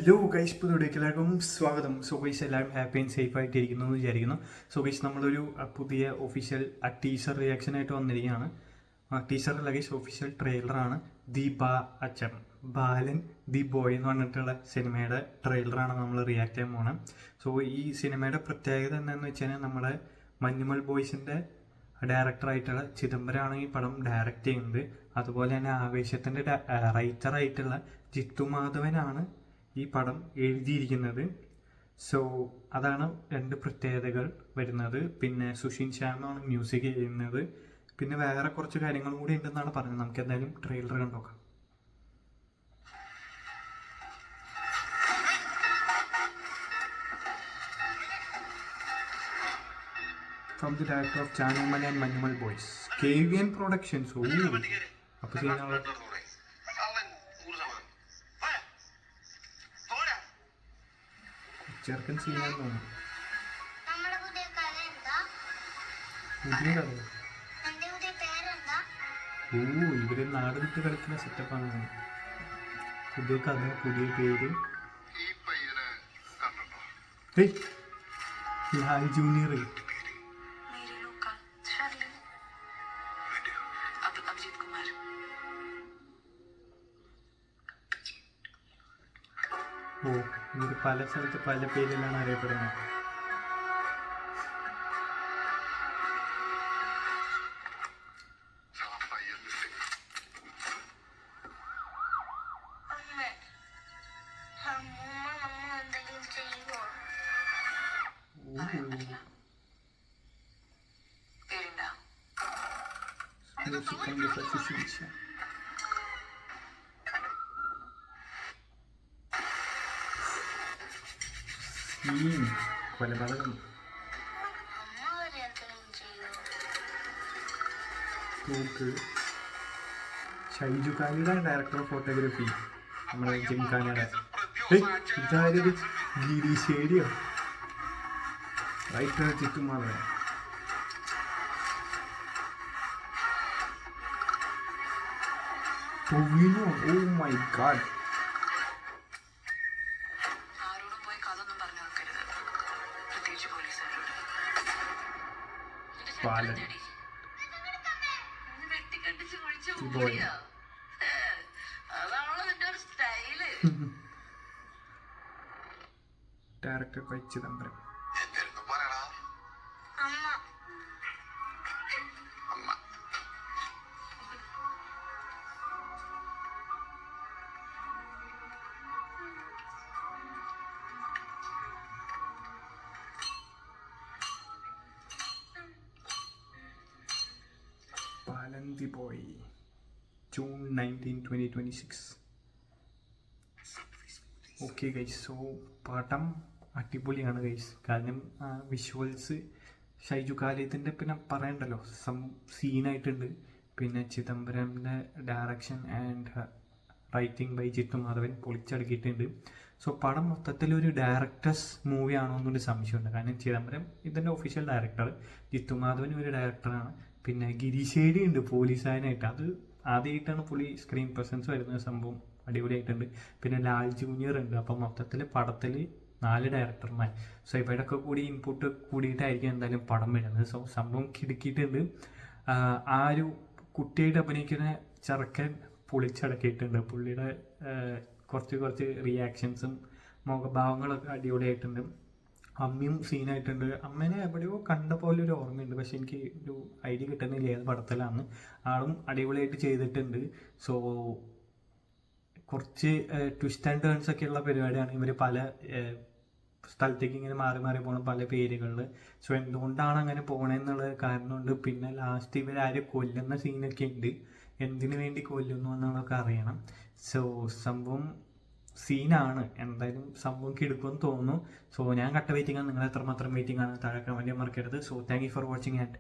Hello guys, പുതിയവിടേക്ക് എല്ലാവർക്കും സ്വാഗതം. So guys, എല്ലാവരും ഹാപ്പി ആൻഡ് സേഫ് ആയിട്ട് ഇരിക്കുന്നു എന്ന് വിചാരിക്കുന്നു. സോ ഗൈസ്, നമ്മളൊരു പുതിയ ഒഫീഷ്യൽ ടീസർ റിയാക്ഷൻ ആയിട്ട് വന്നിരിക്കുകയാണ്. ടീസറല്ല ഗൈസ്, ഒഫീഷ്യൽ ട്രെയിലറാണ്. ബാലൻ ദി ബോയ് എന്ന് പറഞ്ഞിട്ടുള്ള സിനിമയുടെ ട്രെയിലറാണ് നമ്മൾ റിയാക്ട് ചെയ്യാൻ പോകണം. സോ ഈ സിനിമയുടെ പ്രത്യേകത എന്താണെന്ന് വെച്ച് കഴിഞ്ഞാൽ നമ്മുടെ മഞ്ഞുമൽ ബോയ്സിൻ്റെ ഡയറക്ടറായിട്ടുള്ള ചിദംബരമാണ് ഈ പടം ഡയറക്റ്റ് ചെയ്യുന്നത്. അതുപോലെ തന്നെ ആവേശത്തിൻ്റെ റൈറ്ററായിട്ടുള്ള ജിത്തു മാധവനാണ് ഈ പടം എഴുതിയിരിക്കുന്നത്. സോ അതാണ് രണ്ട് പ്രത്യേകതകൾ വരുന്നത്. പിന്നെ സുഷിൻ ശ്യാമാണ് മ്യൂസിക് ചെയ്യുന്നത്. പിന്നെ വേറെ കുറച്ച് കാര്യങ്ങളും കൂടി ഉണ്ടെന്നാണ് പറഞ്ഞത്. നമുക്ക് എന്തായാലും trailer കണ്ടോക്കാം. From the director of Chanumal and Manjumal Boys, KVN Productions. അപ്പോൾ ചെയ്യുന്ന ചെറുക്കൻ സീനാന്ന് തോന്നുന്നു. പുതിയ കഥ. ഇവര് നാട് വിട്ട് കളിക്കുന്ന സെറ്റപ്പാണ്. പുതിയ കഥ, പുതിയ പേര്. ലാൽ ജൂനിയർ. ഇവര് പല സ്ഥലത്ത് പല പേരിലാണ് അറിയപ്പെടുന്നത്. കൊലപാതകം. ഷൈജുഖാനിയുടെ ഡയറക്ടർ ഓഫ് ഫോട്ടോഗ്രാഫി നമ്മുടെ ജിംഖാനയുടെ. ഇതാരത്? ഗിരീശേരിയോ? Writer Chithu Madhavan. Tovino. Oh my god. Balan director by Chidambaram. Balan the boy, June 19, 2026. Okay guys, so പടം അടിപൊളിയാണ് ഗൈസ്. കാരണം വിഷ്വൽസ് ഷൈജു കാലിയത്തിൻ്റെ പിന്നെ പറയണ്ടല്ലോ, സീനായിട്ടുണ്ട്. പിന്നെ ചിദംബരൻ്റെ direction and writing by Jithu Madhavan പൊളിച്ചടക്കിയിട്ടുണ്ട്. സോ പടം മൊത്തത്തിലൊരു ഡയറക്ടേഴ്സ് മൂവി ആണോ എന്നൊരു സംശയമുണ്ട്. കാരണം ചിദംബരം ഇതിൻ്റെ ഒഫീഷ്യൽ ഡയറക്ടർ, ജിത്തു മാധവൻ ഒരു ഡയറക്ടറാണ്. പിന്നെ ഗിരീശേരി ഉണ്ട് പോലീസുകാരനായിട്ട്. അത് ആദ്യമായിട്ടാണ് പുള്ളി സ്ക്രീൻ പ്രസൻസ് വരുന്ന സംഭവം. അടിപൊളിയായിട്ടുണ്ട്. പിന്നെ ലാൽ ജൂനിയർ ഉണ്ട്. അപ്പം മൊത്തത്തിൽ പടത്തിൽ 4 ഡയറക്ടർമാർ. സോ ഇവരുടെയൊക്കെ കൂടി ഇൻപുട്ട് കൂടിയിട്ടായിരിക്കും എന്തായാലും പടം വരുന്നത്. സോ സംഭവം കിടുക്കിയിട്ടുണ്ട്. ആ ഒരു കുട്ടിയായിട്ട് അഭിനയിക്കുന്ന ചെറുക്കൻ പൊളിച്ചടക്കിയിട്ടുണ്ട്. പുള്ളിയുടെ കുറച്ച് റിയാക്ഷൻസും മുഖഭാവങ്ങളൊക്കെ അടിപൊളിയായിട്ടുണ്ട്. അമ്മയും സീനായിട്ടുണ്ട്. അമ്മേനെ എവിടെയോ കണ്ട പോലെ ഒരു ഓർമ്മയുണ്ട്, പക്ഷെ എനിക്ക് ഒരു ഐഡിയ കിട്ടുന്നില്ല ഏത് പടത്തിലാണ്. ആളും അടിപൊളിയായിട്ട് ചെയ്തിട്ടുണ്ട്. സോ കുറച്ച് ട്വിസ്റ്റ് ആൻഡ് ടേൺസ് ഒക്കെ ഉള്ള പരിപാടിയാണ്. ഇവർ പല സ്ഥലത്തേക്ക് ഇങ്ങനെ മാറി മാറി പോകണം പല പേരുകളിൽ. സോ എന്തുകൊണ്ടാണ് അങ്ങനെ പോകണമെന്നുള്ള കാരണമുണ്ട്. പിന്നെ ലാസ്റ്റ് ഇവരാരും കൊല്ലുന്ന സീനൊക്കെ ഉണ്ട്. എന്തിനു വേണ്ടി കൊല്ലുന്നു എന്നുള്ളതൊക്കെ അറിയണം. സോ സംഭവം സീനാണ്. എന്തായാലും സംഭവം കിടക്കുമെന്ന് തോന്നുന്നു. സോ ഞാൻ കട്ട വെയിറ്റിംഗ് ആണ്. നിങ്ങൾ എത്രമാത്രം വെയിറ്റിംഗ് ആണ്? താഴെ കമൻറ്റ് മറക്കരുത്. So thank you for watching and